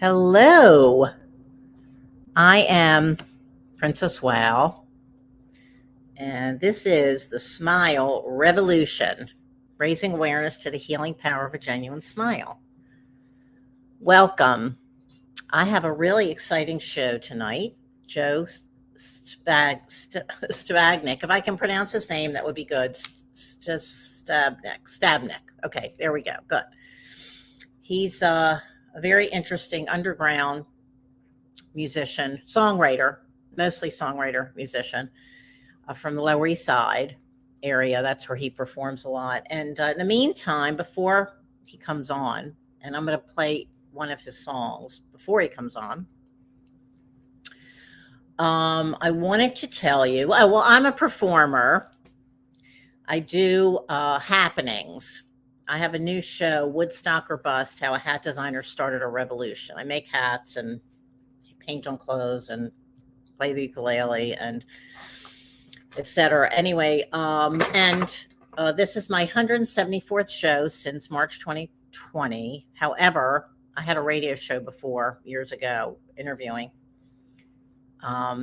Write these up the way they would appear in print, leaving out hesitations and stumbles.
Hello, I am Princess Wow, and this is the Smile Revolution, raising awareness to the healing power of a genuine smile. Welcome. I have a really exciting show tonight. Joe Sztabnik, if I can pronounce his name, that would be good. Sztabnik. Okay, there we go. Good. He's a very interesting underground musician, songwriter, mostly songwriter, musician from the Lower East Side area. That's where he performs a lot. And in the meantime, before he comes on, and I'm going to play one of his songs before he comes on, I wanted to tell you, well, I'm a performer. I do happenings. I have a new show, Woodstock or Bust, How a Hat Designer Started a Revolution. I make hats and paint on clothes and play the ukulele and etc. Anyway, this is my 174th show since March 2020. However, I had a radio show before years ago interviewing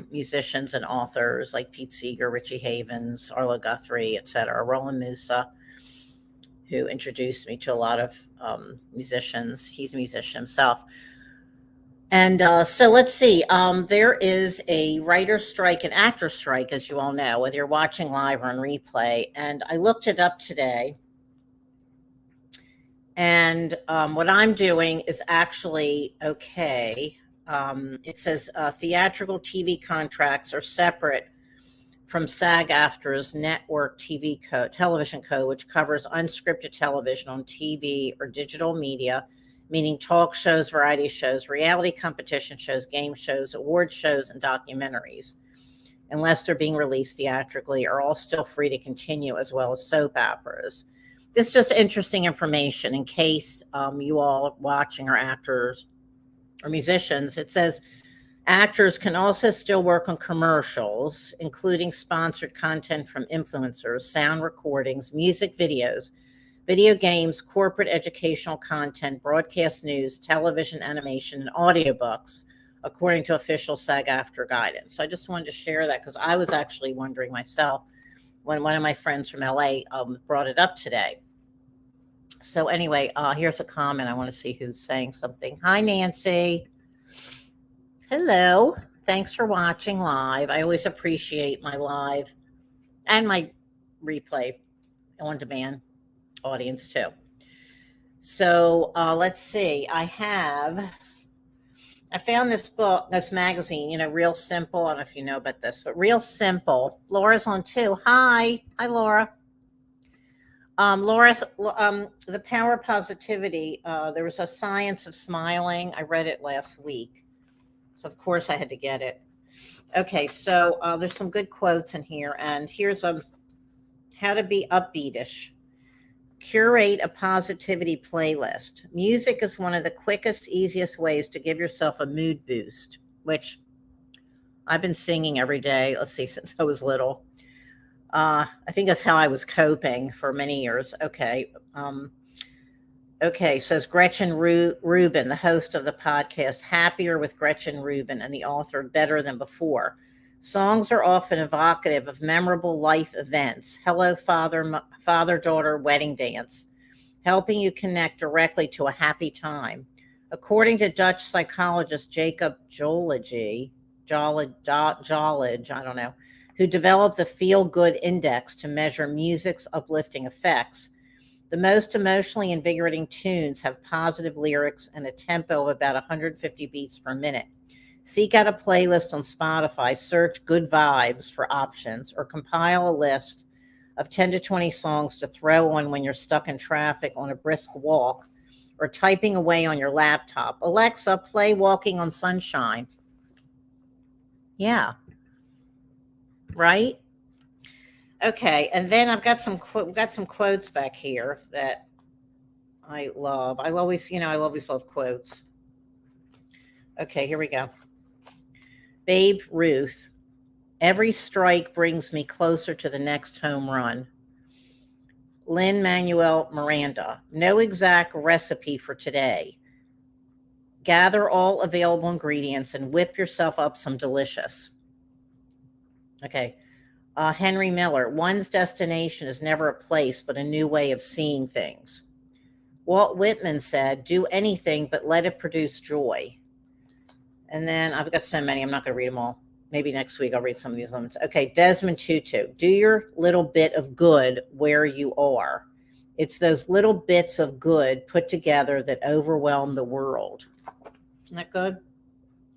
musicians and authors like Pete Seeger, Richie Havens, Arlo Guthrie, etc. Roland Musa, who introduced me to a lot of musicians. He's a musician himself. And so let's see. There is a writer's strike and actor's strike, as you all know, whether you're watching live or on replay. And I looked it up today. And what I'm doing is actually okay. It says theatrical TV contracts are separate from SAG-AFTRA's network television code, which covers unscripted television on TV or digital media, meaning talk shows, variety shows, reality competition shows, game shows, award shows, and documentaries, unless they're being released theatrically, are all still free to continue, as well as soap operas. This is just interesting information in case you all watching are actors or musicians. It says actors can also still work on commercials, including sponsored content from influencers, sound recordings, music videos, video games, corporate educational content, broadcast news, television, animation, and audiobooks, according to official SAG-AFTRA guidance. So I just wanted to share that because I was actually wondering myself when one of my friends from LA brought it up today. So anyway, here's a comment. I want to see who's saying something. Hi, Nancy. Hello. Thanks for watching live. I always appreciate my live and my replay on demand audience too. So let's see. I found this book, this magazine, Real Simple. I don't know if you know about this, but Real Simple. Laura's on too. Hi, Laura. Laura's The Power of Positivity. There was a Science of Smiling. I read it last week, so of course I had to get it. Okay, so there's some good quotes in here, and here's how to be upbeatish. Curate a positivity playlist. Music is one of the quickest, easiest ways to give yourself a mood boost, which I've been singing every day, let's see, since I was little. I think that's how I was coping for many years. Okay. Says Gretchen Rubin, the host of the podcast Happier with Gretchen Rubin and the author Better Than Before. Songs are often evocative of memorable life events. Hello, father-daughter wedding dance, helping you connect directly to a happy time. According to Dutch psychologist Jacob Jollage, I don't know, who developed the Feel Good Index to measure music's uplifting effects, the most emotionally invigorating tunes have positive lyrics and a tempo of about 150 beats per minute. Seek out a playlist on Spotify, search Good Vibes for options, or compile a list of 10 to 20 songs to throw on when you're stuck in traffic, on a brisk walk, or typing away on your laptop. Alexa, play Walking on Sunshine. Yeah. Right? Okay, and then I've got some quotes back here that I love. I always love quotes. Okay, here we go. Babe Ruth, every strike brings me closer to the next home run. Lin-Manuel Miranda, no exact recipe for today. Gather all available ingredients and whip yourself up some delicious. Okay. Henry Miller, one's destination is never a place, but a new way of seeing things. Walt Whitman said, do anything, but let it produce joy. And then I've got so many, I'm not going to read them all. Maybe next week I'll read some of these ones. Okay, Desmond Tutu, do your little bit of good where you are. It's those little bits of good put together that overwhelm the world. Isn't that good?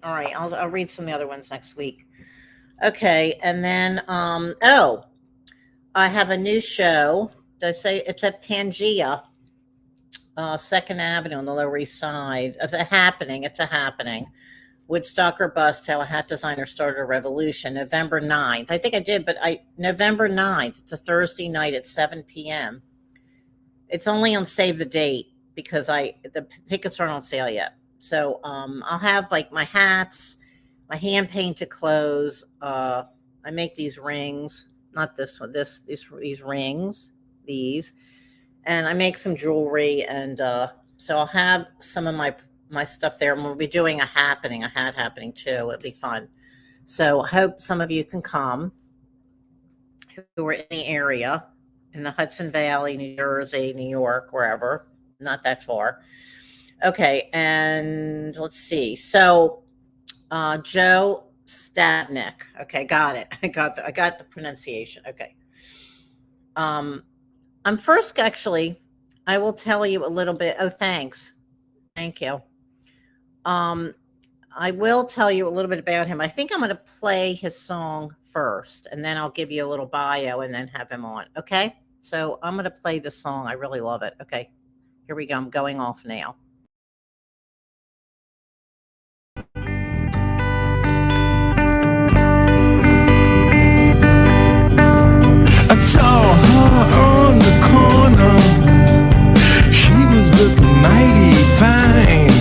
All right, I'll read some of the other ones next week. Okay, and then, I have a new show. Did I say it's at Pangea, 2nd Avenue on the Lower East Side. It's a happening. Woodstock or Bust, how a hat designer started a revolution, November 9th. I think I did, but November 9th. It's a Thursday night at 7 p.m. It's only on Save the Date because the tickets aren't on sale yet. So I'll have like my hats, my hand-painted clothes. I make these rings, not this one, these rings, and I make some jewelry, and so I'll have some of my stuff there, and we'll be doing a hat happening too. It'll be fun. So I hope some of you can come who are in the area, in the Hudson Valley, New Jersey, New York, wherever, not that far. Okay, and let's see. So Joe Sztabnik. Okay, got it. I got the pronunciation. Okay. I'm first, actually, I will tell you a little bit. Oh, thanks. Thank you. I will tell you a little bit about him. I think I'm going to play his song first, and then I'll give you a little bio and then have him on. Okay? So I'm going to play this song. I really love it. Okay. Here we go. I'm going off now. I saw her on the corner. She was looking mighty fine.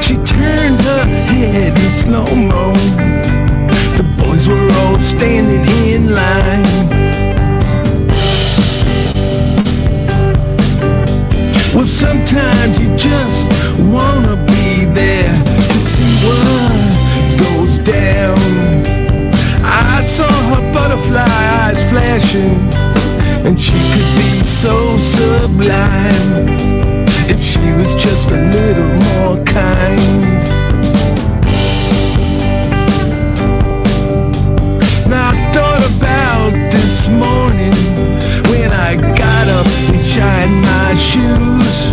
She turned her head in slow-mo. The boys were all standing in line. Well, sometimes you just wanna be there to see what goes down. I saw her butterfly eyes flashing, and she could be so sublime if she was just a little more kind. Now I thought about this morning when I got up and shined my shoes.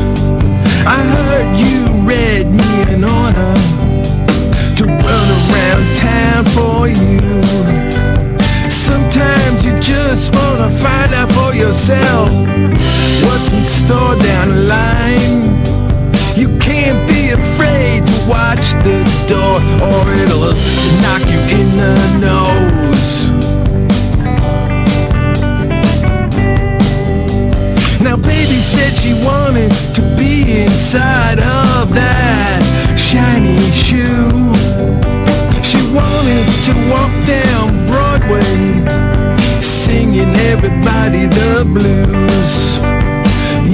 I heard you read me an order to run around town for you. Sometimes you just wanna find out for yourself what's in store down the line. You can't be afraid to watch the door, or it'll knock you in the nose. Now baby said she wanted to be inside of that shiny shoe. She wanted to walk down Broadway, singing everybody the blues.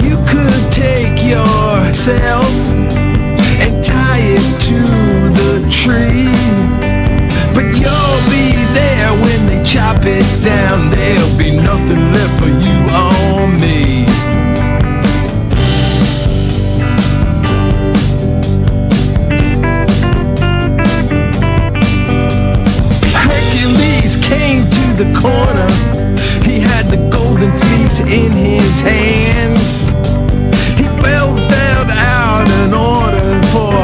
You could take yourself and tie it to the tree, but you'll be there when they chop it down. There'll be nothing left for you or me. Came to the corner. He had the golden fleece in his hands. He spelled out an order for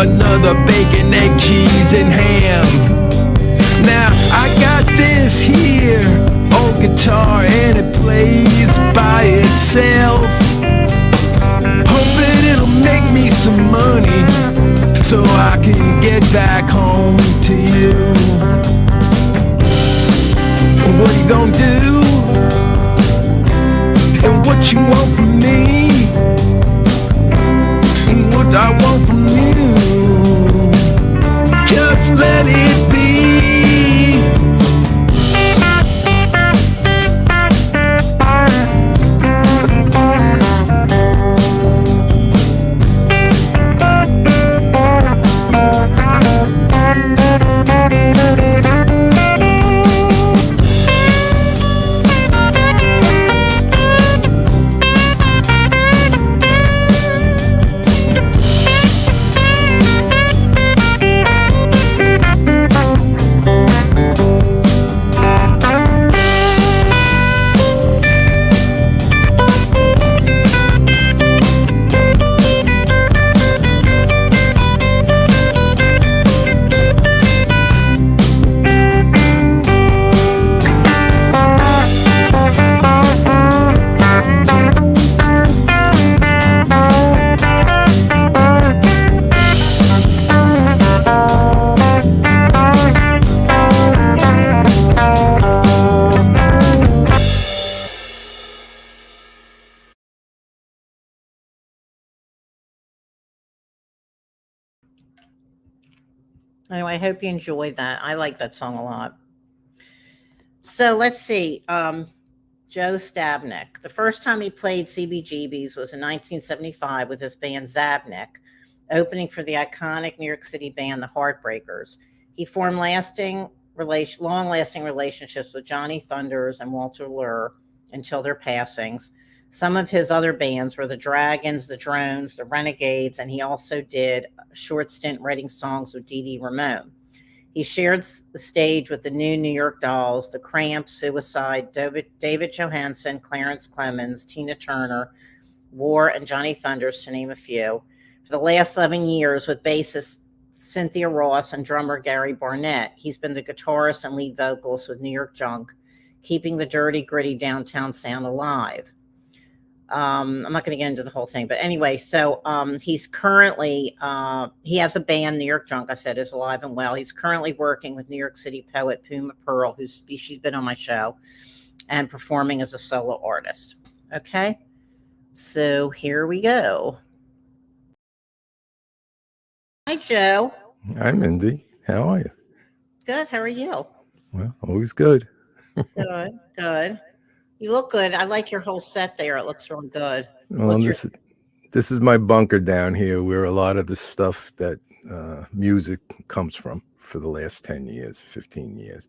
another bacon, egg, cheese, and ham. Now I got this here old guitar, and it plays by itself. Hoping it'll make me some money so I can get back home to you. What you gonna do? And what you want from me? And what I want from you? Just let it be. Anyway, I hope you enjoyed that. I like that song a lot. So let's see. Joe Sztabnik. The first time he played CBGBs was in 1975 with his band Zabnik, opening for the iconic New York City band the Heartbreakers. He formed long-lasting relationships with Johnny Thunders and Walter Lure until their passings. Some of his other bands were the Dragons, the Drones, the Renegades, and he also did a short stint writing songs with Dee Dee Ramone. He shared the stage with the new New York Dolls, the Cramps, Suicide, David Johansen, Clarence Clemons, Tina Turner, War, and Johnny Thunders, to name a few. For the last 11 years, with bassist Cynthia Ross and drummer Gary Barnett, he's been the guitarist and lead vocalist with New York Junk, keeping the dirty, gritty downtown sound alive. I'm not going to get into the whole thing, but anyway, so he's currently, he has a band, New York Junk, I said, is alive and well. He's currently working with New York City poet Puma Perl, she's been on my show, and performing as a solo artist. Okay, so here we go. Hi, Joe. Hi, Mindy. How are you? Good. How are you? Well, always good. Good. Good. You look good. I like your whole set there. It looks really good. Well, this is my bunker down here where a lot of the stuff that music comes from for the last 10 years, 15 years.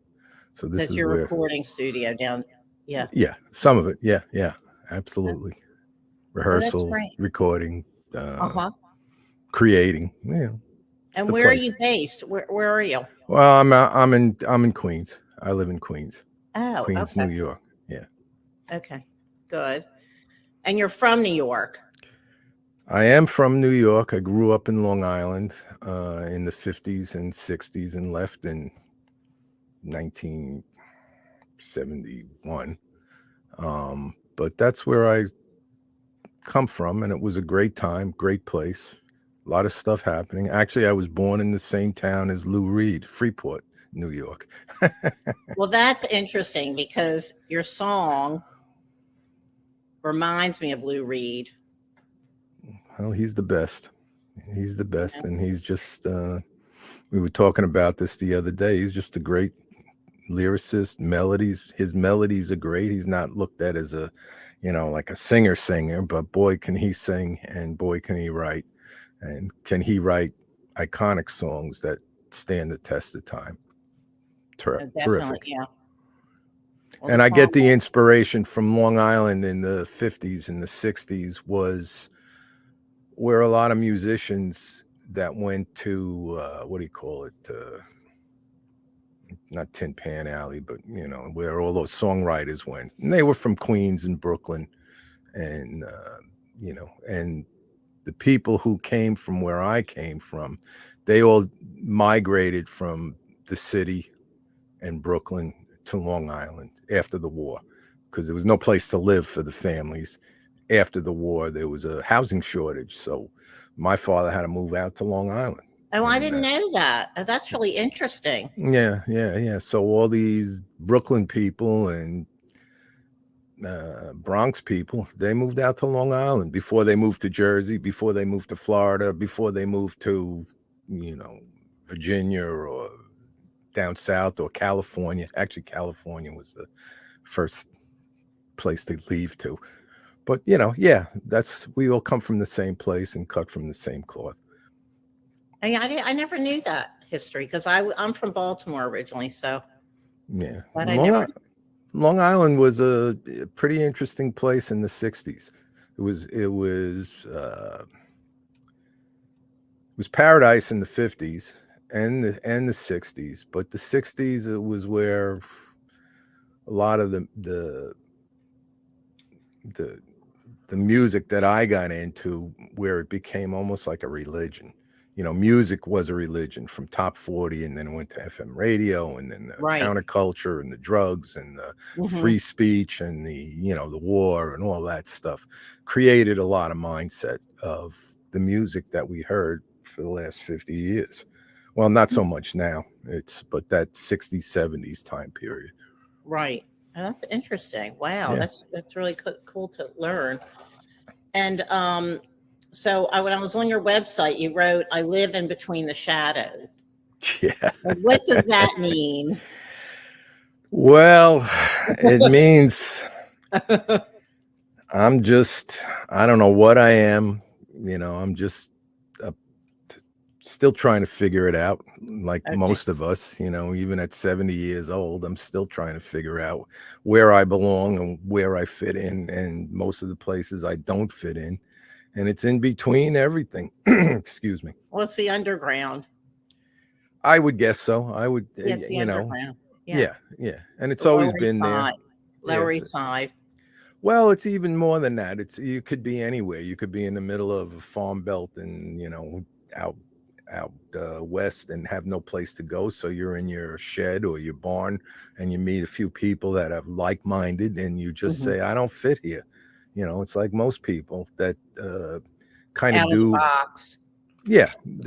So this is your where, recording studio down. Yeah. Yeah, some of it. Yeah, absolutely. Rehearsal, recording, creating. Yeah. And where are you based? Where are you? Well, I'm in Queens. I live in Queens. Oh, Queens, okay. New York. Yeah. Okay, good. And you're from New York? I am from New York. I grew up in Long Island in the 50s and 60s and left in 1971. But that's where I come from, and it was a great time, great place. A lot of stuff happening. Actually, I was born in the same town as Lou Reed, Freeport, New York. Well, that's interesting because your song reminds me of Lou Reed. Well, he's the best. He's the best. Yeah. And he's just, we were talking about this the other day. He's just a great lyricist. His melodies are great. He's not looked at as a, like a singer, but boy, can he sing, and boy, can he write. And can he write iconic songs that stand the test of time? Terrific. Yeah. Well, and I get the inspiration from Long Island in the 50s and the 60s was where a lot of musicians that went to, not Tin Pan Alley, but, where all those songwriters went. And they were from Queens and Brooklyn. And, and the people who came from where I came from, they all migrated from the city and Brooklyn to Long Island after the war, because there was no place to live for the families. After the war, there was a housing shortage. So my father had to move out to Long Island. Oh, I didn't know that. That's really interesting. Yeah. So all these Brooklyn people and Bronx people, they moved out to Long Island before they moved to Jersey, before they moved to Florida, before they moved to, Virginia or down south or California. Actually, California was the first place they leave to. But, we all come from the same place and cut from the same cloth. I never knew that history because I'm from Baltimore originally. So, yeah. Long Island was a pretty interesting place in the 60s. It was paradise in the 50s and the 60s, but the 60s, it was where a lot of the music that I got into, where it became almost like a religion. Music was a religion from top 40, and then it went to FM radio, and then the counterculture and the drugs and the free speech and the war and all that stuff created a lot of mindset of the music that we heard for the last 50 years. Well, not so much now. But that 60s, 70s time period. Right. That's interesting. Wow. Yeah. That's really cool to learn. And so when I was on your website, you wrote, "I live in between the shadows." Yeah. What does that mean? Well, it means I don't know what I am. I'm just uh, still trying to figure it out. Like Okay. most of us, even at 70 years old, I'm still trying to figure out where I belong and where I fit in. And most of the places I don't fit in. And it's in between everything. Excuse me. Well, it's the underground. I would guess so. I would, Yeah, it's the underground. yeah. And it's The always Lower been East there. Side. Lower Yeah, East Side. well, it's even more than that. You could be anywhere. You could be in the middle of a farm belt and out west and have no place to go. So you're in your shed or your barn and you meet a few people that are like-minded and you just say, I don't fit here. It's like most people that kind Out of of the do. box. Yeah, I'm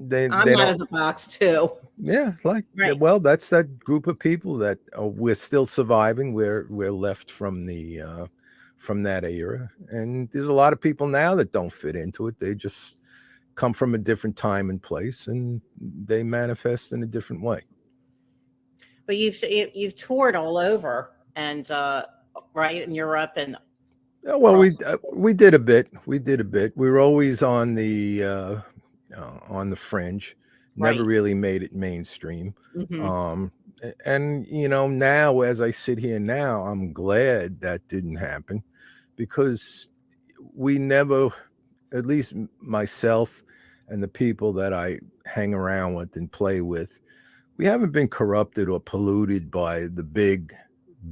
they out don't. of the box too. Yeah, Right. well, that's that group of people that we're still surviving. We're left from that era, and there's a lot of people now that don't fit into it. They just come from a different time and place, and they manifest in a different way. But you've toured all over and right in Europe and Well, we did a bit. We were always on the fringe. Never Right. really made it mainstream. Mhm. And now as I sit here now, I'm glad that didn't happen because we never, at least myself and the people that I hang around with and play with, we haven't been corrupted or polluted by the big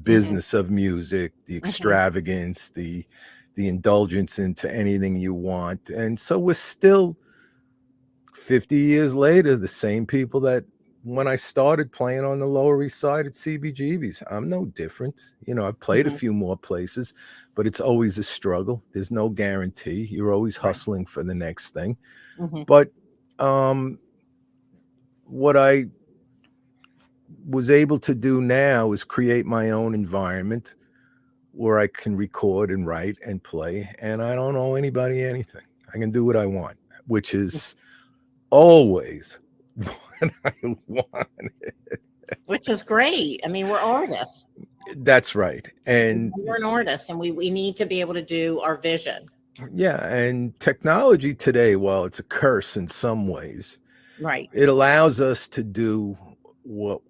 business of music, the extravagance, the indulgence into anything you want. And so we're still 50 years later, the same people that when I started playing on the Lower East Side at CBGB's, I'm no different. I've played a few more places, but it's always a struggle. There's no guarantee. You're always hustling for the next thing. But what I was able to do now is create my own environment where I can record and write and play, and I don't owe anybody anything. I can do what I want, which is always what I want. Which is great. I mean, we're artists. That's right. And we're an artist and we need to be able to do our vision. Yeah, and technology today, while it's a curse in some ways, Right. it allows us to do what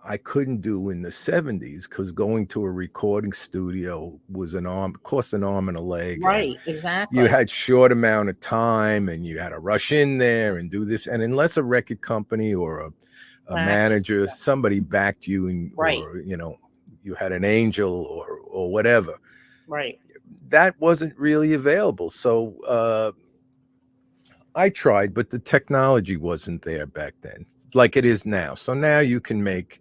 I couldn't do in the 70s, because going to a recording studio was cost an arm and a leg. Right, exactly. You had short amount of time and you had to rush in there and do this. And unless a record company or a manager, somebody backed you and or you had an angel or whatever. Right. That wasn't really available. So I tried, but the technology wasn't there back then like it is now. So now you can make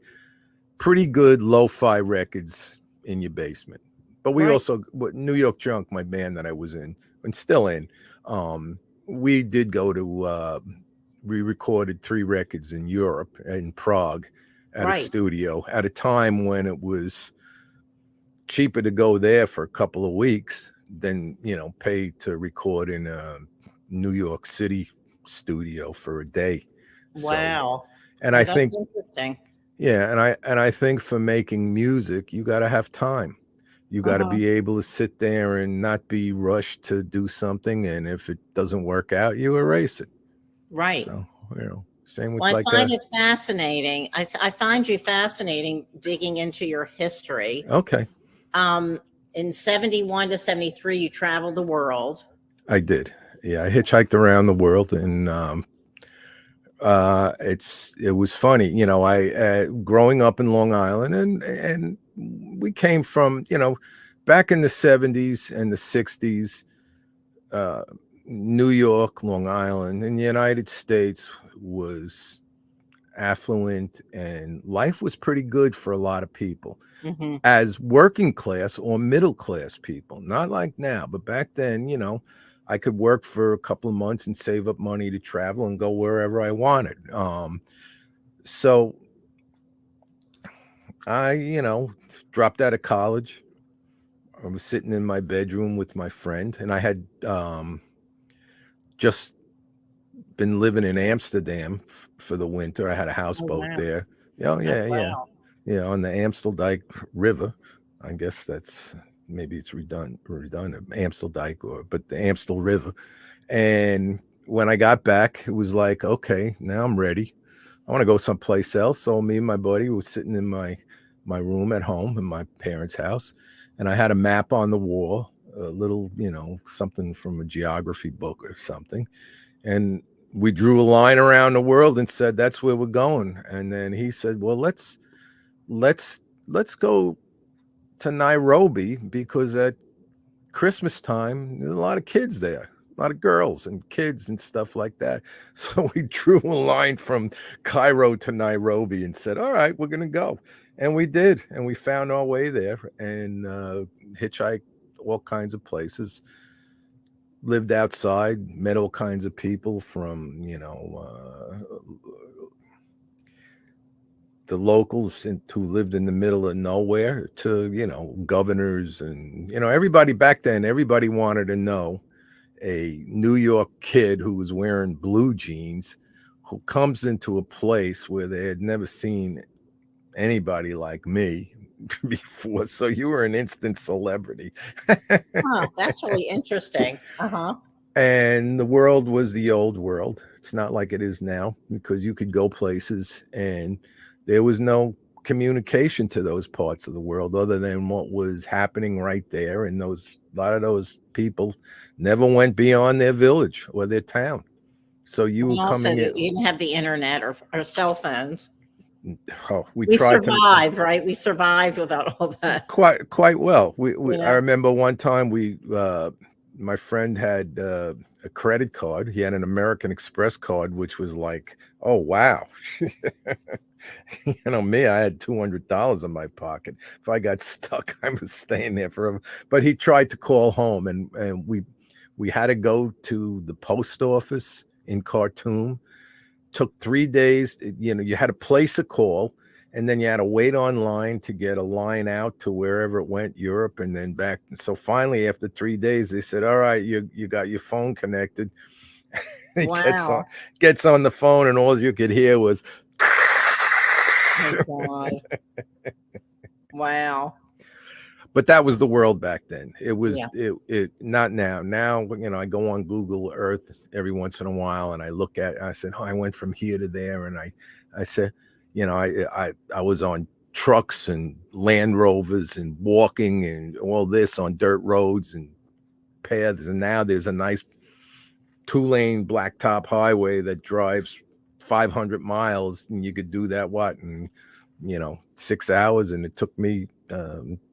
pretty good lo-fi records in your basement. But we also, New York Junk, my band that I was in and still in, we did go to, we recorded 3 records in Europe, in Prague, at a studio at a time when it was cheaper to go there for a couple of weeks than, pay to record in a New York City studio for a day. Wow. So, and I think, interesting. yeah, and I think for making music, you got to have time. You got to be able to sit there and not be rushed to do something. And if it doesn't work out, you erase it. Right. So, same with I find it fascinating. I find you fascinating digging into your history. Okay. In 71 to 73, you traveled the world. I did. Yeah, I hitchhiked around the world, and it was funny. I growing up in Long Island, and we came from, back in the 70s and the 60s, New York, Long Island, and the United States was affluent, and life was pretty good for a lot of people as working class or middle class people. Not like now, but back then, I could work for a couple of months and save up money to travel and go wherever I wanted. So I, dropped out of college. I was sitting in my bedroom with my friend, and I had just been living in Amsterdam for the winter. I had a houseboat wow. there. Oh, yeah, yeah. Wow. Yeah, on the Amsteldijk River. I guess that's maybe it's redundant, Amsteldijk, but the Amstel River. And when I got back, it was like, okay, now I'm ready. I want to go someplace else. So me and my buddy was sitting in my room at home in my parents' house, and I had a map on the wall, a little, something from a geography book or something. And we drew a line around the world and said, that's where we're going. And then he said, well, let's go to Nairobi, because at Christmas time, there's a lot of kids there, a lot of girls and kids and stuff like that. So we drew a line from Cairo to Nairobi and said, all right, we're going to go. And we did. And we found our way there and hitchhiked all kinds of places, lived outside, met all kinds of people from, the locals who lived in the middle of nowhere to, governors and, everybody back then, everybody wanted to know a New York kid who was wearing blue jeans, who comes into a place where they had never seen anybody like me before. So you were an instant celebrity. Oh, that's really interesting. Uh-huh. And the world was the old world. It's not like it is now, because you could go places and there was no communication to those parts of the world other than what was happening right there. And a lot of those people never went beyond their village or their town. So you were coming in. You didn't have the internet or cell phones. Oh, we tried survived, right? We survived without all that. Quite well. Yeah. I remember one time my friend had a credit card. He had an American Express card, which was like, oh, wow. Me, I had $200 in my pocket. If I got stuck, I was staying there forever. But he tried to call home, and we had to go to the post office in Khartoum. Took 3 days. You had to place a call, and then you had to wait online to get a line out to wherever it went, Europe, and then back. So finally, after 3 days, they said, all right, you got your phone connected. He wow. gets on the phone, and all you could hear was, oh, God. Wow. But that was the world back then. It was it not now. Now, I go on Google Earth every once in a while, and I look at it, I said, oh, I went from here to there. And I said, I was on trucks and Land Rovers and walking and all this on dirt roads and paths. And now there's a nice 2-lane blacktop highway that drives 500 miles, and you could do that in 6 hours, and it took me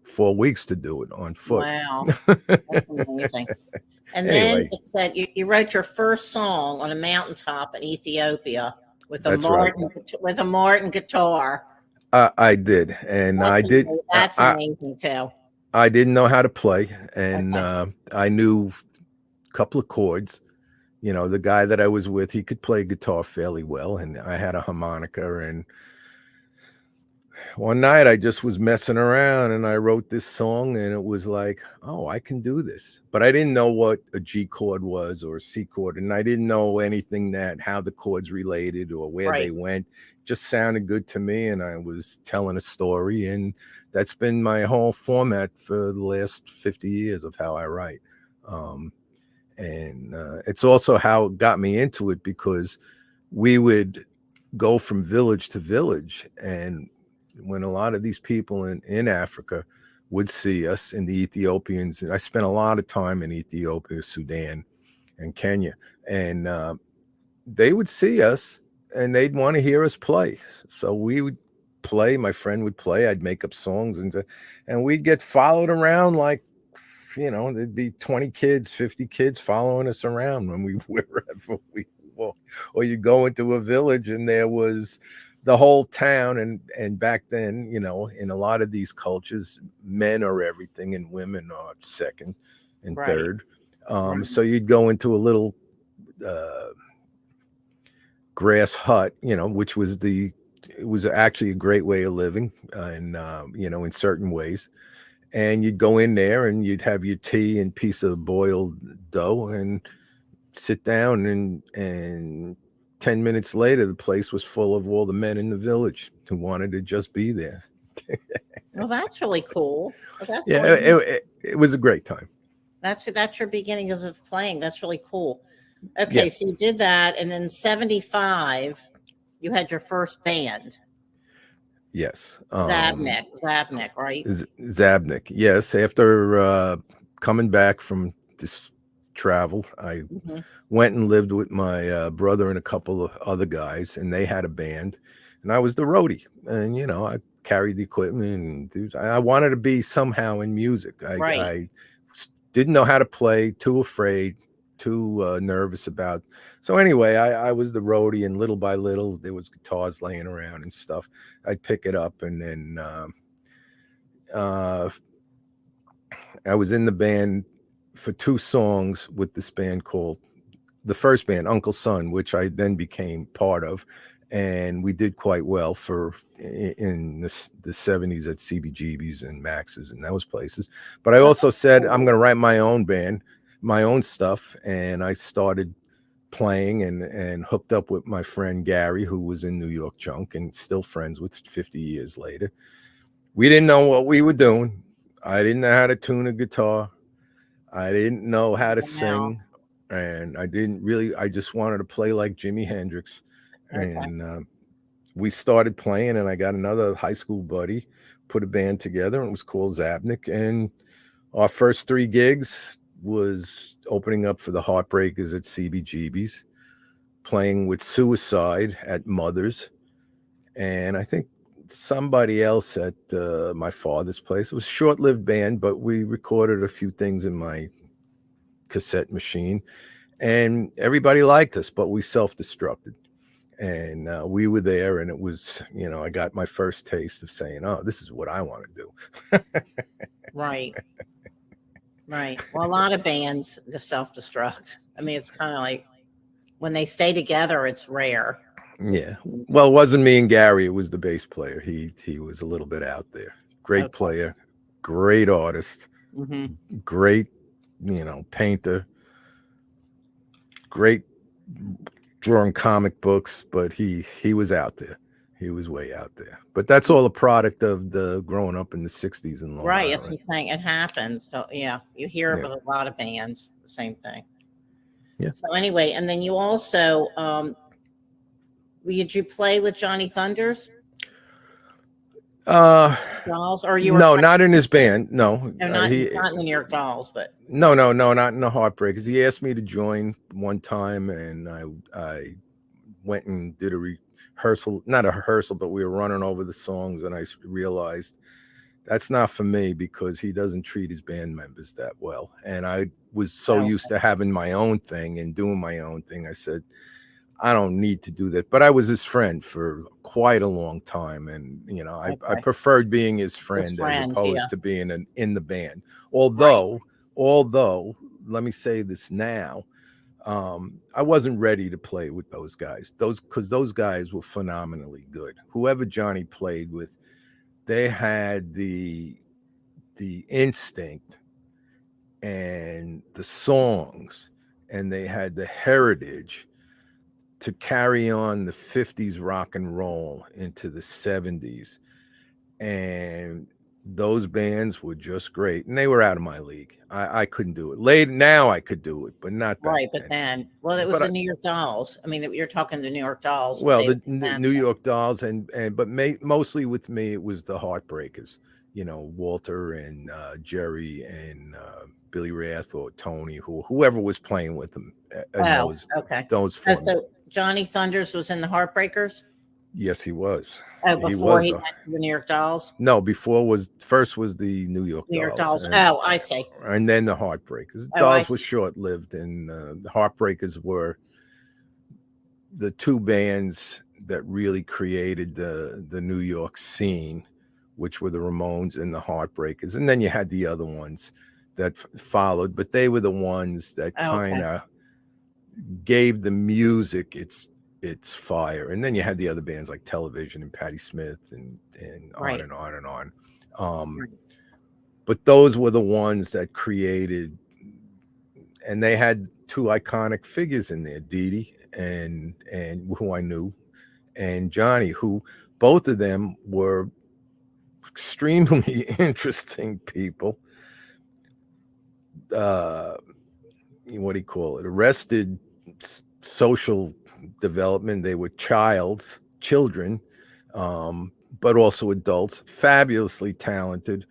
4 weeks to do it on foot. Wow, that's amazing. And then it said you wrote your first song on a mountaintop in Ethiopia with a Martin guitar. I did, and That's amazing too. I didn't know how to play, and I knew a couple of chords. The guy that I was with, he could play guitar fairly well, and I had a harmonica. And one night I just was messing around and I wrote this song, and it was like, oh, I can do this. But I didn't know what a G chord was or a C chord, and I didn't know anything how the chords related or where they went. It just sounded good to me, and I was telling a story, and that's been my whole format for the last 50 years of how I write. And it's also how it got me into it, because we would go from village to village, and when a lot of these people in Africa would see us, and the Ethiopians, and I spent a lot of time in Ethiopia, Sudan, and Kenya, and they would see us and they'd want to hear us play. So we would play, my friend would play, I'd make up songs, and we'd get followed around like, there'd be 20 kids, 50 kids following us around wherever we walk. Or you go into a village and there was the whole town. And back then, in a lot of these cultures, men are everything and women are second and third. So you'd go into a little grass hut, which was it was actually a great way of living, and in certain ways. And you'd go in there and you'd have your tea and piece of boiled dough and sit down, and 10 minutes later, the place was full of all the men in the village who wanted to just be there. Well, that's really cool. Well, that's Yeah, really it was a great time. that's your beginning of playing. That's really cool. Okay, Yeah. so you did that, and then 75, you had your first band, Yes. Zabnik, right? Zabnik. Yes. After coming back from this travel, I Mhm. went and lived with my brother and a couple of other guys, and they had a band, and I was the roadie. And I carried the equipment, and I wanted to be somehow in music. Right. I didn't know how to play, too afraid, too nervous about. So anyway, I was the roadie, and little by little, there was guitars laying around and stuff. I'd pick it up, and then I was in the band for 2 songs with this band called the first band, Uncle Son, which I then became part of, and we did quite well in the 70s at CBGBs and Max's and those places. But I also said I'm going to write my own band, my own stuff, and I started playing and hooked up with my friend Gary, who was in New York Junk and still friends with 50 years later. We didn't know what we were doing. I didn't know how to tune a guitar. I didn't know how to sing, and I just wanted to play like Jimi Hendrix. Okay. And we started playing, and I got another high school buddy, put a band together, and it was called Zabnik. And our first 3 gigs was opening up for the Heartbreakers at CBGB's, playing with Suicide at Mother's, and I think somebody else at my father's place. It was a short-lived band, but we recorded a few things in my cassette machine, and everybody liked us, but we self-destructed. And we were there, and it was, I got my first taste of saying, oh, this is what I want to do. Right. Well, a lot of bands self-destruct. I mean, it's kind of like when they stay together, it's rare. Yeah. Well, it wasn't me and Gary. It was the bass player. He was a little bit out there. Great player, great artist, great, painter, great drawing comic books, but he was out there. He was way out there. But that's all a product of the growing up in the 60s in Long Island. That's what I'm saying. It happens. So, yeah, you hear of a lot of bands, the same thing. Yeah. So anyway, and then you also, did you play with Johnny Thunders? Dolls, or you were not in his band. No, not in the New York Dolls, but no, not in the Heartbreakers. He asked me to join one time, and I went and did a rehearsal, not a rehearsal, but we were running over the songs, and I realized that's not for me because he doesn't treat his band members that well. And I was so used to having my own thing and doing my own thing. I said, I don't need to do that. But I was his friend for quite a long time. And, I preferred being his friend as opposed to being in the band. Although, let me say this now, I wasn't ready to play with those guys. Because those guys were phenomenally good. Whoever Johnny played with, they had the instinct and the songs, and they had the heritage to carry on the 50s rock and roll into the 70s. And those bands were just great. And they were out of my league. I couldn't do it. Now I could do it, but not back then. But then, well, it was the New York Dolls. I mean, you're talking the New York Dolls. Well, the New York Dolls, but mostly with me, it was the Heartbreakers. Walter and Jerry and Billy Rath or Tony, whoever was playing with them. Those so Johnny Thunders was in the Heartbreakers? Yes, he was. Oh, before he went to the New York Dolls? No, first was the New York Dolls. I see. And then the Heartbreakers. Dolls was short-lived, and the Heartbreakers were the 2 bands that really created the New York scene, which were the Ramones and the Heartbreakers. And then you had the other ones that followed, but they were the ones that kind of gave the music its fire. And then you had the other bands like Television and Patti Smith and on and on and on. But those were the ones that created and they had two iconic figures in there, Dee Dee and who I knew, and Johnny, who both of them were extremely interesting people. What do you call it? Arrested social development. They were children, but also adults, fabulously talented,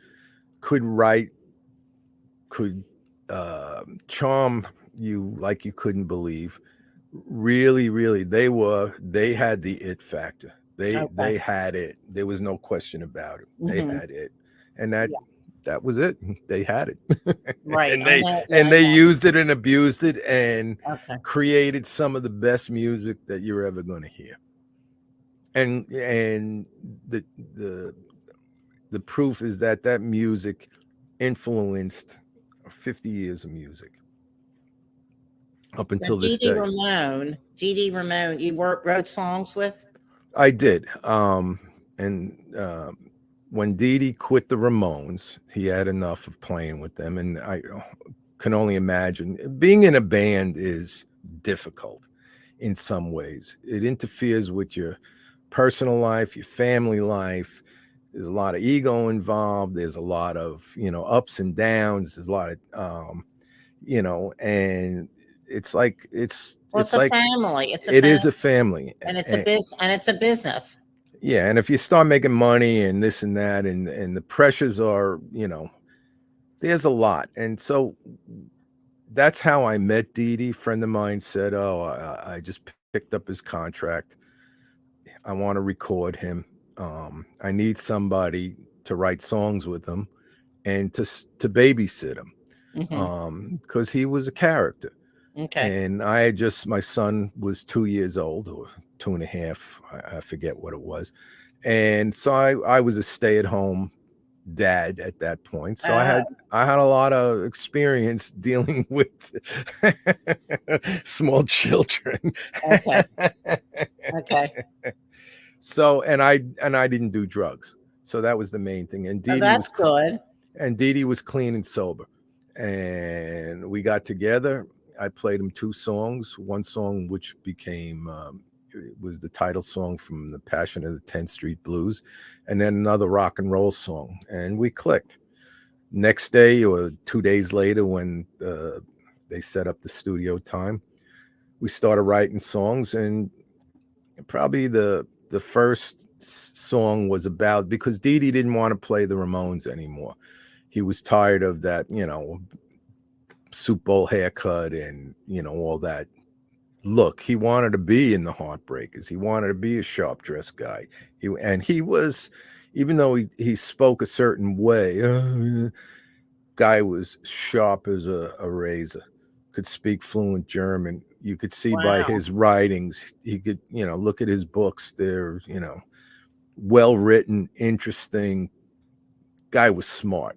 could write, could charm you like you couldn't believe. Really, they had the it factor. They had it. There was no question about it. They had it, and that was it. They had it, Right? and they used it and abused it and created some of the best music that you're ever going to hear. And the proof is that music influenced 50 years of music up until this day. Dee Dee Ramone, you wrote songs with? I did. When Dee Dee quit the Ramones, he had enough of playing with them. And I can only imagine being in a band is difficult in some ways. It interferes with your personal life, your family life. There's a lot of ego involved. There's a lot of, ups and downs. There's a lot of, and it's like, it's a like family. It is a family. And it's a business. Yeah. And if you start making money and this and that, and the pressures are, there's a lot. And so that's how I met Dee Dee. A friend of mine said, I just picked up his contract. I want to record him. I need somebody to write songs with him and to babysit him. Because he was a character. Okay. And my son was 2 years old, or 2.5. I forget what it was. And so I was a stay-at-home dad at that point. So I had a lot of experience dealing with small children. Okay. So, and I didn't do drugs. So that was the main thing. And Dee Dee that's good. And Dee Dee was clean and sober. And we got together. I played him 2 songs. One song which became was the title song from The Passion of the 10th Street Blues, and then another rock and roll song. And we clicked. Next day or 2 days later, when they set up the studio time, we started writing songs. And probably the first song was about, because Dee Dee didn't want to play the Ramones anymore. He was tired of that, Soup Bowl haircut and, all that look. He wanted to be in the Heartbreakers. He wanted to be a sharp dressed guy. He was, even though he spoke a certain way, guy was sharp as a razor, could speak fluent German. You could see by his writings, he could, look at his books. They're, well written, interesting. Guy was smart.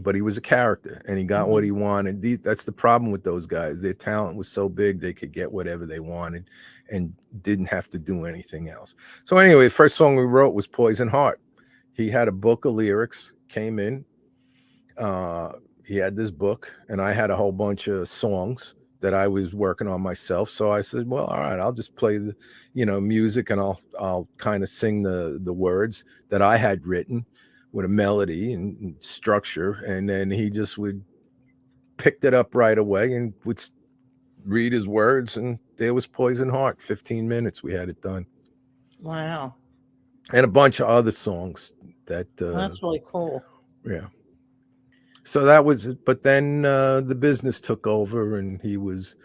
But he was a character, and he got what he wanted. That's the problem with those guys. Their talent was so big they could get whatever they wanted and didn't have to do anything else. So anyway, the first song we wrote was Poison Heart. He had a book of lyrics, came in. He had this book, and I had a whole bunch of songs that I was working on myself. So I said, well, all right, I'll just play the, music, and I'll kind of sing the words that I had written with a melody and structure. And then he just picked it up right away and would read his words, and there was Poison Heart. 15 minutes, we had it done. Wow. And a bunch of other songs that that's really cool. Yeah. So that was it. But then the business took over, and he was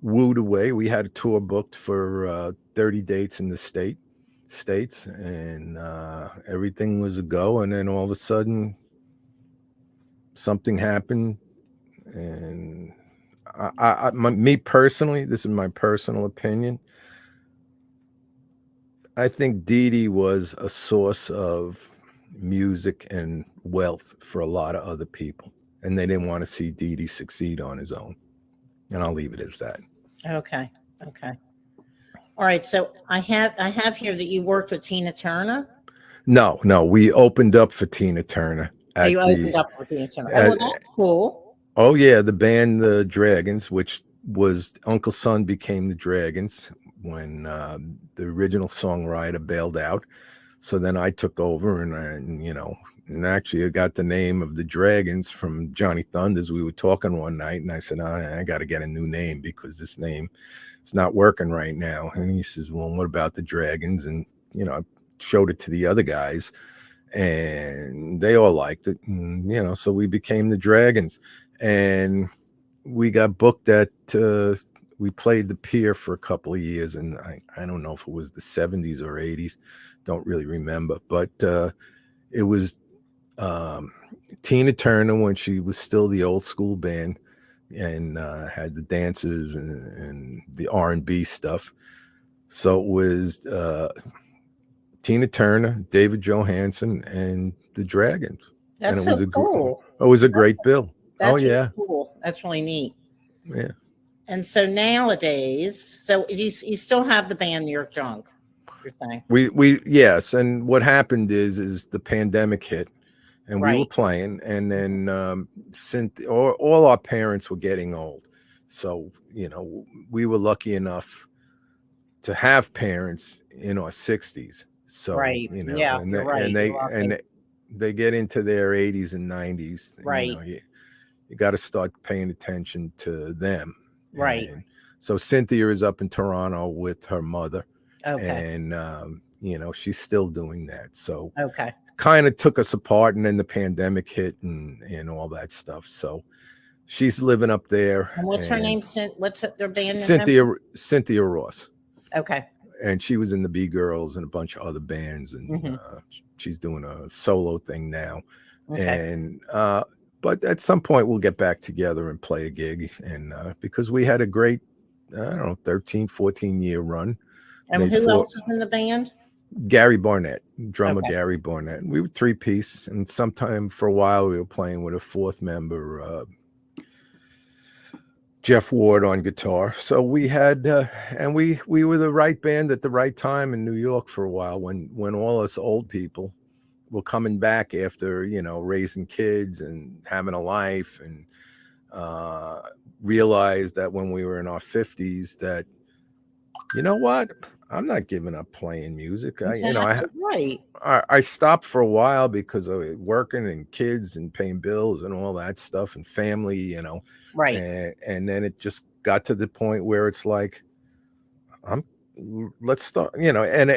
wooed away. We had a tour booked for 30 dates in the States, and everything was a go. And then all of a sudden something happened, and me personally, this is my personal opinion, I think Dee Dee was a source of music and wealth for a lot of other people, and they didn't want to see Dee Dee succeed on his own. And I'll leave it as that. Okay. All right, so I have here that you worked with Tina Turner. No, we opened up for Tina Turner. Opened up for Tina Turner. Well, that's cool. Oh yeah, the band the Dragons, which was Uncle Son became the Dragons when the original songwriter bailed out. So then I took over, and actually I got the name of the Dragons from Johnny Thunders. We were talking one night, and I said, I got to get a new name because this name is not working right now. And he says, well, what about the Dragons? And I showed it to the other guys, and they all liked it. And, so we became the Dragons, and we got booked at. We played the Pier for a couple of years, and I don't know if it was the 70s or 80s. Don't really remember, but it was Tina Turner when she was still the old school band and had the dancers and the R&B stuff. So it was Tina Turner, David Johansen, and the Dragons. That's and it so cool. It was a great bill. That's really really cool. That's really neat. Yeah. And so nowadays, so you still have the band New York Junk, you're saying? We yes, and what happened is the pandemic hit, and we were playing, and then all our parents were getting old, so we were lucky enough to have parents in our 60s. So they get into their 80s and 90s. You got to start paying attention to them. Right. And so Cynthia is up in Toronto with her mother. Okay. And she's still doing that. So okay. Kind of took us apart, and then the pandemic hit and all that stuff. So she's living up there. And what's her name? What's their band name? Cynthia Ross. Okay. And she was in the B Girls and a bunch of other bands, and she's doing a solo thing now. Okay. And but at some point we'll get back together and play a gig, and because we had a great 13-14 year run. And who else is in the band? Gary Barnett, drummer. Gary Barnett. We were 3-piece, and sometime for a while we were playing with a fourth member, Jeff Ward, on guitar. So we had and we were the right band at the right time in New York for a while when all us old people were coming back after raising kids and having a life, and realized that when we were in our 50s that what, I'm not giving up playing music. I stopped for a while because of working and kids and paying bills and all that stuff and family, right. And then it just got to the point where it's like, let's start, and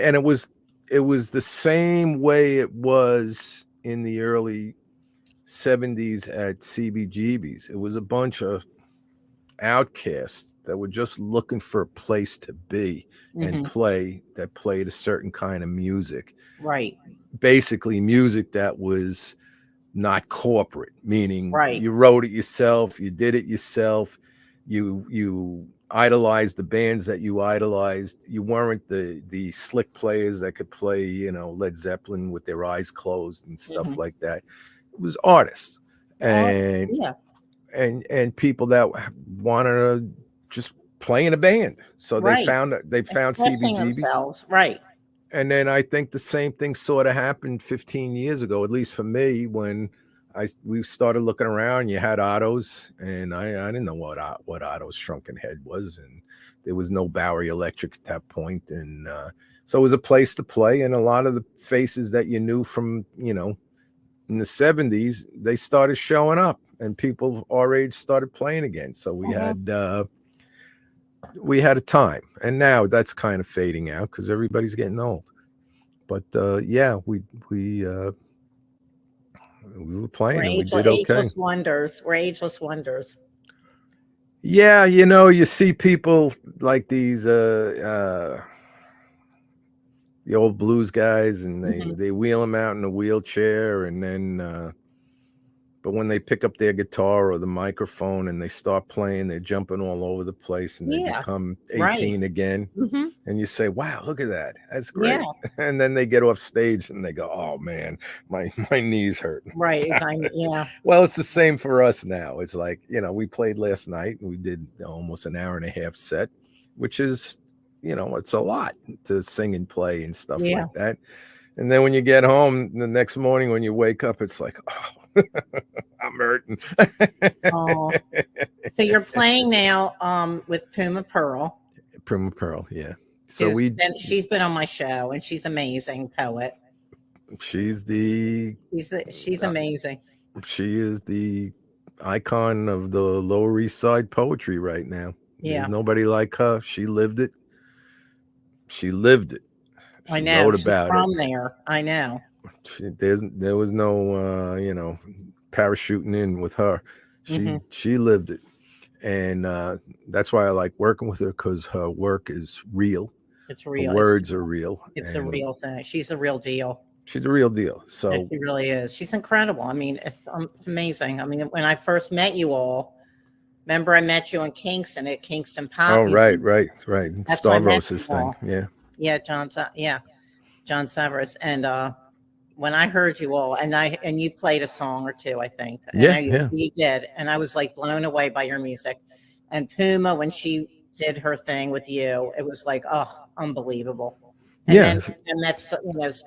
it was the same way it was in the early 70s at CBGBs. It was a bunch of outcasts that were just looking for a place to be and that played a certain kind of music. Right. Basically music that was not corporate, meaning you wrote it yourself, you did it yourself, you idolized the bands that you idolized. You weren't the slick players that could play, Led Zeppelin with their eyes closed and stuff like that. It was artists and and people that wanted to just play in a band. So they found CBGBs. Right. And then I think the same thing sort of happened 15 years ago, at least for me, when we started looking around. You had Otto's, and I didn't know what Otto's Shrunken Head was, and there was no Bowery Electric at that point. And so it was a place to play, and a lot of the faces that you knew from, in the 70s, they started showing up, and people our age started playing again. So we had a time, and now that's kind of fading out because everybody's getting old. But we were playing, and we did okay. Ageless wonders. We're ageless wonders. Yeah, you see people like these the old blues guys, and they wheel them out in a wheelchair, and then but when they pick up their guitar or the microphone and they start playing, they're jumping all over the place, and they become 18 again. And you say, wow, look at that. That's great. Yeah. And then they get off stage and they go, oh man, my knees hurt. Right. Well, it's the same for us now. It's like, we played last night and we did almost an hour and a half set, which is, it's a lot to sing and play and stuff like that. And then when you get home the next morning, when you wake up, it's like, oh, I'm hurting. Oh. So you're playing now with Puma Perl. Puma Perl, yeah. So and she's been on my show, and she's amazing poet. She's amazing. She is the icon of the Lower East Side poetry right now. Yeah. There's nobody like her. She lived it. She lived it. She I know. wrote She's about from it. there. I know. There was no parachuting in with her. She lived it. And that's why I like working with her, because her work is real. It's real. Her words are real. It's a real thing. She's the real deal. She's a real deal. So yeah, she really is. She's incredible. I mean, it's amazing. I mean, when I first met you all, remember I met you in Kingston at Kingston Pop. Oh, right. Stavros' thing. Yeah. Yeah, John Severus. And when I heard you all, and you played a song or two, I think. You did. And I was like blown away by your music. And Puma, when she did her thing with you, it was like, oh, unbelievable. And then that's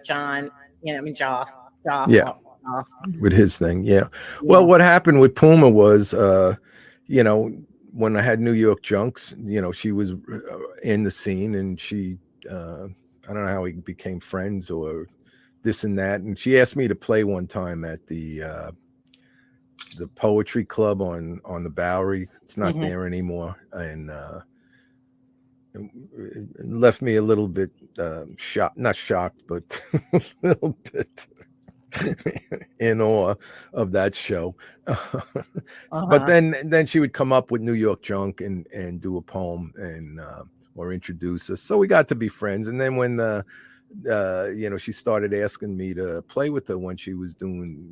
John, Joff. Yeah. With his thing. Yeah. Well, what happened with Puma was, when I had New York Junks, she was in the scene, and she, I don't know how we became friends or this and that. And she asked me to play one time at the poetry club on the Bowery. It's not there anymore. And it left me a little bit not shocked, but a little bit in awe of that show. But then she would come up with New York Junk and do a poem and or introduce us. So we got to be friends. And then when she started asking me to play with her when she was doing,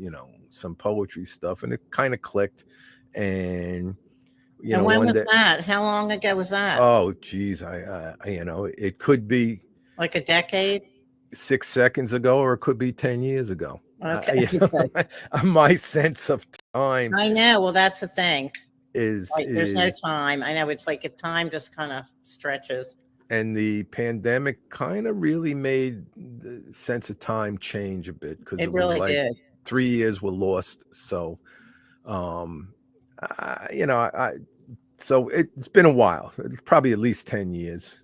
some poetry stuff, and it kind of clicked. And when was that? How long ago was that? Oh, geez. It could be like a decade, 6 seconds ago, or it could be 10 years ago. Okay. My sense of time. I know. Well, that's the thing. There's no time. I know, it's like time just kind of stretches. And the pandemic kind of really made the sense of time change a bit, because it really was like did. 3 years were lost. So, so it's been a while. It's probably at least 10 years.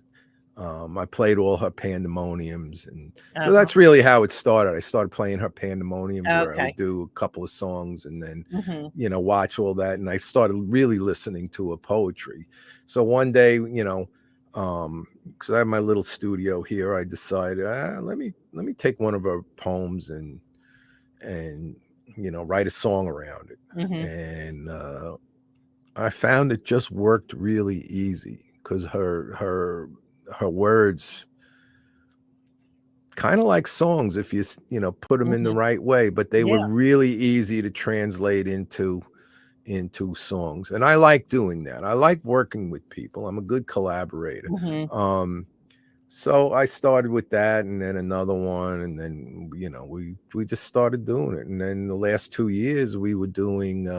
I played all her pandemoniums, and so that's really how it started. I started playing her pandemoniums, where I would do a couple of songs, and then watch all that, and I started really listening to her poetry. So one day, because I have my little studio here, I decided let me take one of her poems and write a song around it. And I found it just worked really easy, because her words kind of like songs if you put them in the right way, but they were really easy to translate into songs. And I like doing that. I like working with people. I'm a good collaborator. So I started with that, and then another one, and then we just started doing it. And then the last 2 years we were doing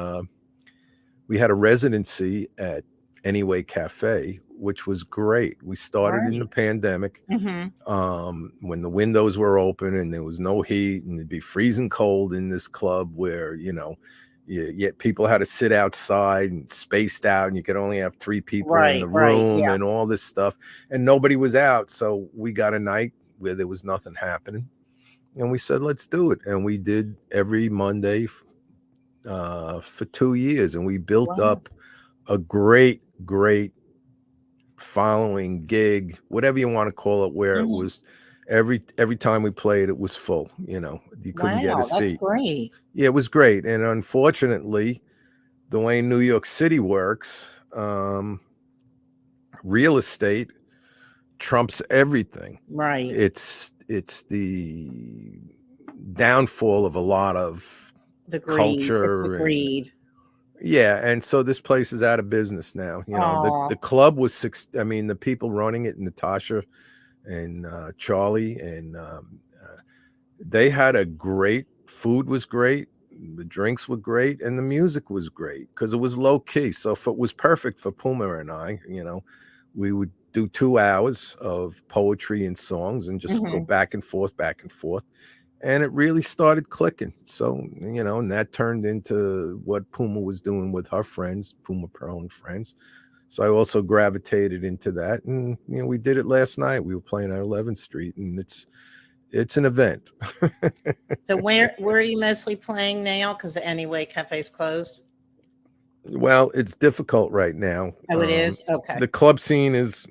we had a residency at Anyway Cafe, which was great. We started in the pandemic, when the windows were open and there was no heat, and it'd be freezing cold in this club where yet people had to sit outside and spaced out, and you could only have 3 people in the room and all this stuff, and nobody was out. So we got a night where there was nothing happening, and we said, let's do it. And we did every Monday for 2 years, and we built up a great following, gig, whatever you want to call it, where it was every time we played, it was full. You couldn't get a seat. That's great. Yeah, it was great. And unfortunately, the way New York City works, real estate trumps everything. Right. It's the downfall of a lot of the greed. Culture. It's the greed. Yeah, and so this place is out of business now. The club was the people running it, Natasha and Charlie, and they had a great, food was great, the drinks were great, and the music was great, because it was low key. So it was perfect for Puma and I. We would do 2 hours of poetry and songs, and just go back and forth. and it really started clicking. So, you know, and that turned into what Puma was doing with her friends, Puma, Perl, and friends. So I also gravitated into that, and you know, we did it last night. We were playing at 11th Street, and it's an event. So where are you mostly playing now? Because anyway, cafe's closed. Well, it's difficult right now. Oh, it is? Okay. The club scene is,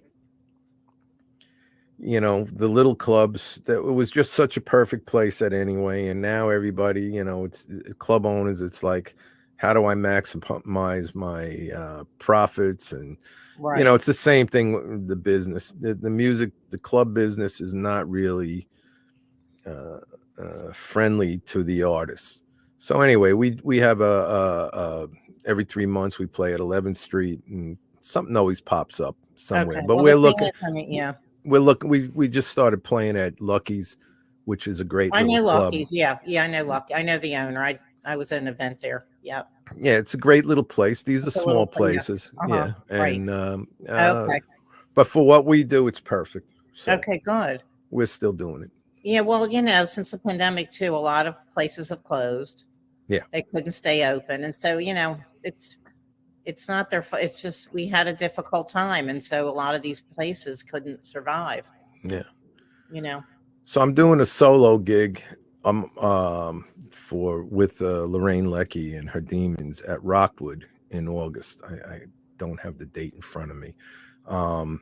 you know, the little clubs, that it was just such a perfect place at anyway. And now everybody, you know, it's club owners. It's like, how do I maximize my profits? And, Right. you know, it's the same thing with the business. The music, the club business is not really friendly to the artists. So anyway, we have a every 3 months we play at 11th Street, and something always pops up somewhere. Okay. But Well, we're the thing looking. is, I mean, yeah. We're looking. We just started playing at Lucky's, which is a great I know little club. Lucky's. Yeah. I know Lucky. I know the owner. I was at an event there. Yeah. Yeah, it's a great little place. These It's are a small little place. places. Uh-huh. Yeah, Right. and Okay. but for what we do, it's perfect. So Okay. Good. we're still doing it. Yeah. Well, you know, since the pandemic too, a lot of places have closed. Yeah. They couldn't stay open, and so you know, it's not their fault. It's just we had a difficult time, and so a lot of these places couldn't survive. Yeah. You know. So I'm doing a solo gig with Lorraine Leckie and her Demons at Rockwood in August. I don't have the date in front of me. My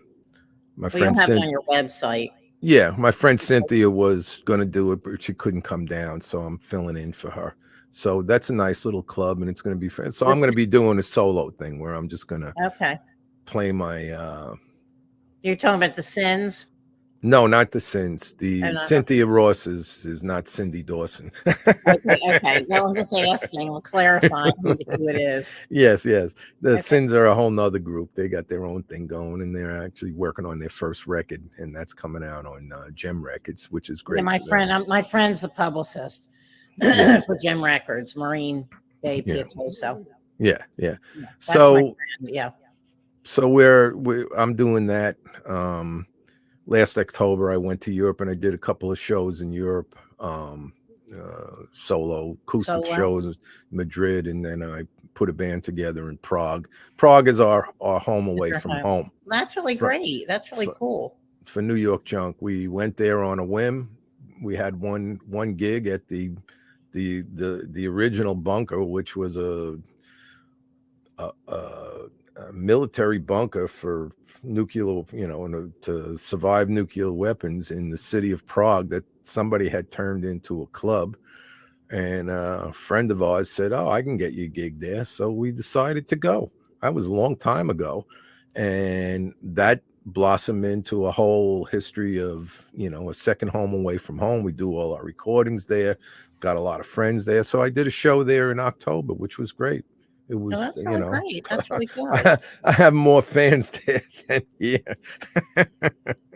Well, friend you'll have it on your website. Yeah, my friend Cynthia was going to do it, but she couldn't come down, so I'm filling in for her. So that's a nice little club, and it's going to be fun. So I'm going to be doing a solo thing where I'm just going to play my. You're talking about the Sins? No, not the Sins. The no. Cynthia Ross is not Cindy Dawson. Okay. No, I'm just asking. I'm clarifying who it is. Yes. The Sins are a whole nother group. They got their own thing going, and they're actually working on their first record, and that's coming out on Gem Records, which is great. Yeah, my friend's the publicist for Gem Records, Maureen Bay Pietoso. Yeah. So I'm doing that. Last October, I went to Europe and I did a couple of shows in Europe, solo acoustic shows in Madrid, and then I put a band together in Prague. Prague is our home away from home. That's really great. That's really cool. For New York Junk, we went there on a whim. We had one gig at the original bunker, which was a military bunker for nuclear, you know, to survive nuclear weapons in the city of Prague that somebody had turned into a club. And a friend of ours said, "Oh, I can get you a gig there." So we decided to go. That was a long time ago. And that blossomed into a whole history of, you know, a second home away from home. We do all our recordings there, got a lot of friends there. So I did a show there in October, which was great. It was, that's really great. That's really good. I have more fans there than here.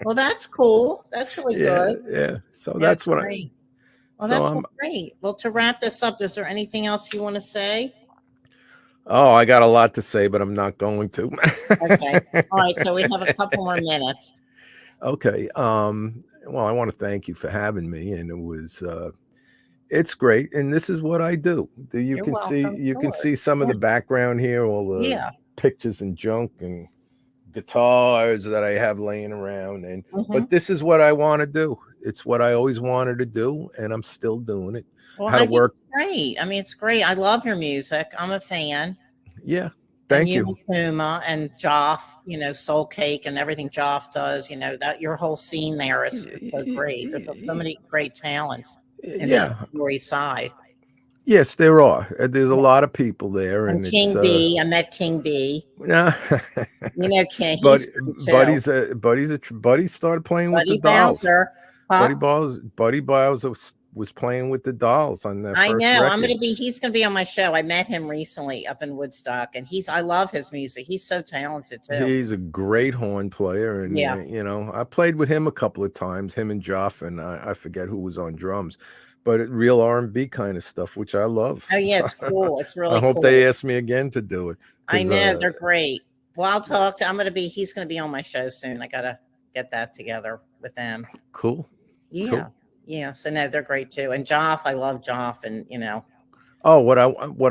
Well, that's cool. That's really good. Yeah. So that's what great. That's great. Well, to wrap this up, is there anything else you want to say? Oh, I got a lot to say, but I'm not going to. Okay. All right. So we have a couple more minutes. Okay. Well, I want to thank you for having me, and it was. It's great, and this is what I do. You can see some of the background here, all the pictures and junk and guitars that I have laying around, and but this is what I want to do. It's what I always wanted to do, and I'm still doing it. Well, I think it's great. I mean, it's great. I love your music. I'm a fan. Yeah, thank you. And Puma and Joff, you know, Soul Cake and everything Joff does. You know, that your whole scene there is so great. There's so many great talents. In the Lower East Side. Yes, there are. There's a lot of people there, and King B. I met King B. Yeah, you know King. Buddy started playing with the dolls. Buddy Bowser was playing with the dolls on that. I know. Record. He's gonna be on my show. I met him recently up in Woodstock, and I love his music. He's so talented too. He's a great horn player, and you know, I played with him a couple of times. Him and Joff, and I forget who was on drums, but real R&B kind of stuff, which I love. Oh yeah, it's cool. It's really. I hope they ask me again to do it. I know they're great. Well, I'll talk to. He's gonna be on my show soon. I gotta get that together with them. Cool. Yeah. Cool. Yeah. So no, they're great too. And Joff, I love Joff, and you know. Oh, what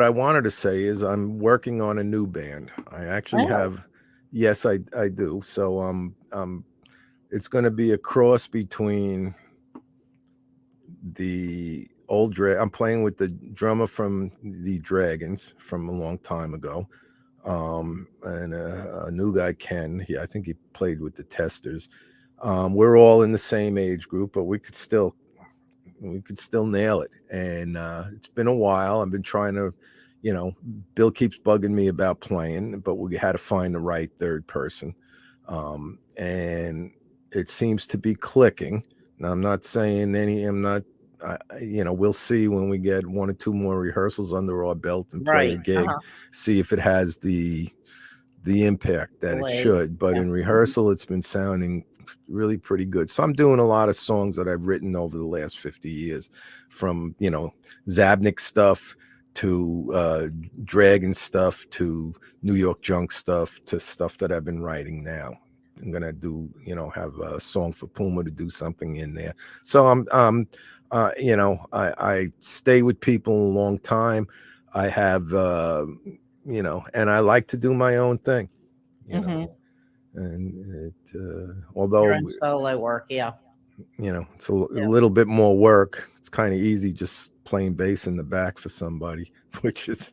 I wanted to say is I'm working on a new band. I actually have, yes, I do. So it's going to be a cross between the old I'm playing with the drummer from the Dragons from a long time ago, and a new guy, Ken. I think he played with the Testers. We're all in the same age group, but we could still nail it. And it's been a while. I've been trying to, you know, Bill keeps bugging me about playing, but we had to find the right third person, and it seems to be clicking. Now, I'm not saying you know, we'll see when we get 1 or 2 more rehearsals under our belt and play a gig, see if it has the impact that it should. But in rehearsal, it's been sounding really pretty good. So I'm doing a lot of songs that I've written over the last 50 years, from, you know, Zabnik stuff to Dragon stuff to New York Junk stuff to stuff that I've been writing now. I'm gonna do, you know, have a song for Puma to do something in there. So you know, I stay with people a long time. I have, you know, and I like to do my own thing, you know, and it, although solo work, you know, it's a little bit more work. It's kind of easy just playing bass in the back for somebody, which is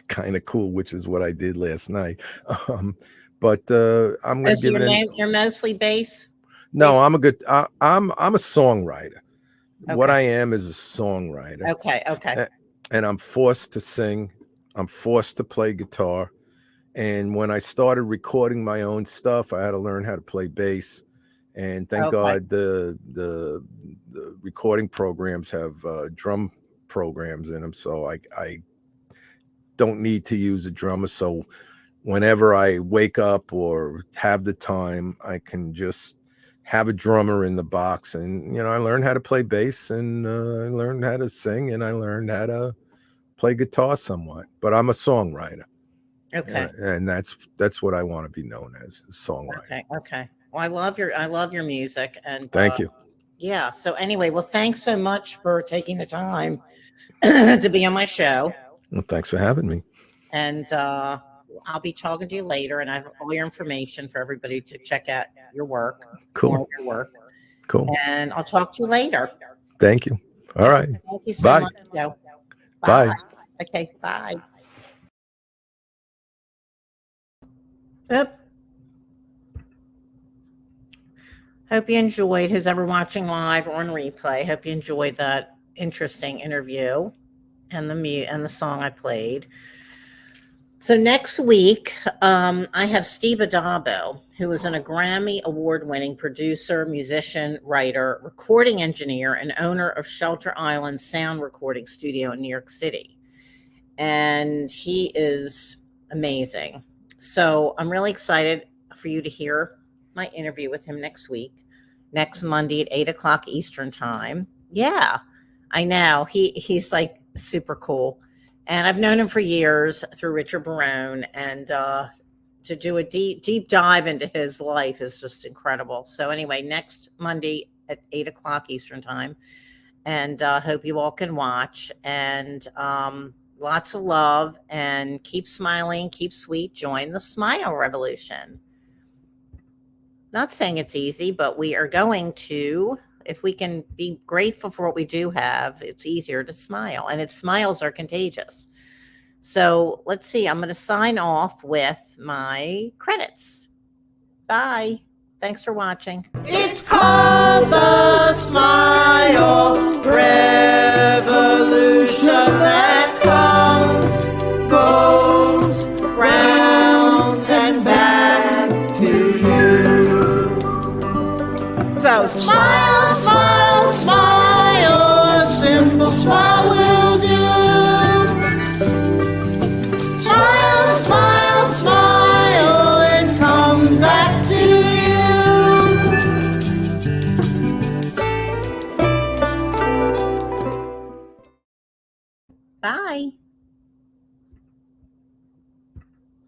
kind of cool, which is what I did last night. But I'm going to give it. You're mostly bass? No, I'm a songwriter. Okay. What I am is a songwriter. Okay. And I'm forced to sing. I'm forced to play guitar. And when I started recording my own stuff, I had to learn how to play bass. And thank God the recording programs have drum programs in them, so I don't need to use a drummer. So whenever I wake up or have the time, I can just have a drummer in the box. And, you know, I learned how to play bass, and I learned how to sing, and I learned how to play guitar somewhat. But I'm a songwriter. Okay. And that's what I want to be known as, a songwriter. Okay. Well, I love your music, and thank you. Yeah. So anyway, well, thanks so much for taking the time to be on my show. Well, thanks for having me. And I'll be talking to you later, and I have all your information for everybody to check out your work. Cool. Your work. Cool. And I'll talk to you later. Thank you. All right. Thank you so much, Joe. Bye. Okay. Bye. Yep. Hope you enjoyed, who's ever watching live or on replay. Hope you enjoyed that interesting interview and the song I played. So next week, I have Steve Adabo, who is a Grammy award-winning producer, musician, writer, recording engineer, and owner of Shelter Island Sound Recording Studio in New York City. And he is amazing. So I'm really excited for you to hear my interview with him next Monday at 8:00 Eastern time. Yeah, I know. He's like super cool. And I've known him for years through Richard Barone, and to do a deep dive into his life is just incredible. So anyway, next Monday at 8:00 Eastern time, and hope you all can watch. And lots of love, and keep smiling, keep sweet. Join the smile revolution. Not saying it's easy, but we are going to. If we can be grateful for what we do have, it's easier to smile, and smiles are contagious. So let's see. I'm going to sign off with my credits. Bye. Thanks for watching. It's called the Smile Revolution that comes, goes round and back to you. So smile, smile, smile, a simple smile will do. Smile, smile, smile, and come back to you. Bye.